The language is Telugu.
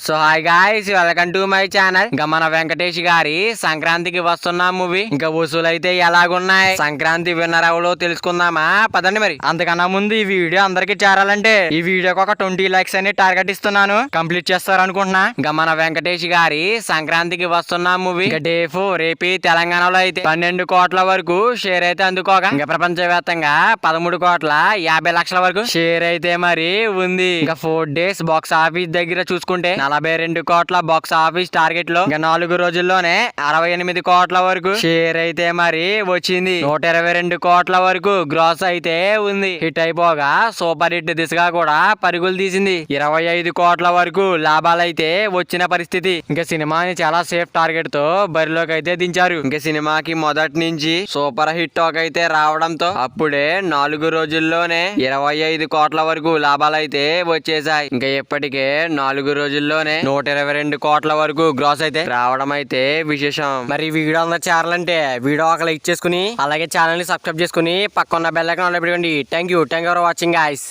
So hi guys, welcome to my channel. ఇంకా మన వెంకటేష్ గారి సంక్రాంతికి వస్తున్న మూవీ ఇంకా వసూలైతే ఎలాగున్నాయి, సంక్రాంతి విన్నర్ ఎవరో తెలుసుకుందామా? పదండి. మరి అంతకన్నా ముందు ఈ వీడియో అందరికి చేరాలంటే ఈ వీడియోకి ఒక 20 లైక్స్ అని టార్గెట్ ఇస్తున్నాను. కంప్లీట్ చేస్తారు అనుకుంటున్నా. ఇంకా మన వెంకటేష్ గారి సంక్రాంతికి వస్తున్న మూవీ ఇంకా డే 4 ఏపీ తెలంగాణలో అయితే 12 కోట్ల వరకు షేర్ అయితే అందుకోగా, ఇంకా ప్రపంచవ్యాప్తంగా 13 కోట్ల 50 లక్షల వరకు షేర్ అయితే మరి ఉంది. ఇంకా 4 డేస్ బాక్స్ ఆఫీస్ దగ్గర చూసుకుంటే 42 కోట్ల బాక్స్ ఆఫీస్ టార్గెట్ లో ఇంకా 4 రోజుల్లోనే 68 కోట్ల వరకు షేర్ అయితే మరి వచ్చింది. 122 కోట్ల వరకు గ్రాస్ అయితే ఉంది. హిట్ అయిపోగా సూపర్ హిట్ దిశగా కూడా పరుగులు తీసింది. 25 కోట్ల వరకు లాభాలైతే వచ్చిన పరిస్థితి. ఇంకా సినిమాని చాలా సేఫ్ టార్గెట్ తో బరిలోకి అయితే దించారు. ఇంకా సినిమాకి మొదటి నుంచి సూపర్ హిట్ టాక్ అయితే రావడంతో అప్పుడే 4 రోజుల్లోనే 25 కోట్ల వరకు లాభాలైతే వచ్చేసాయి. ఇంకా ఇప్పటికే 4 రోజుల్లోనే 122 కోట్ల వరకు గ్రాస్ అయితే రావడం అయితే విశేషం. మరి వీడియో అందరూ చేరాలంటే వీడియో ఒక లైక్ చేసుకుని అలాగే ఛానల్ ని సబ్స్క్రైబ్ చేసుకుని పక్కన బెల్ ఐకాన్ ఆన్ లో పెట్టుకోండి. Thank you for watching guys.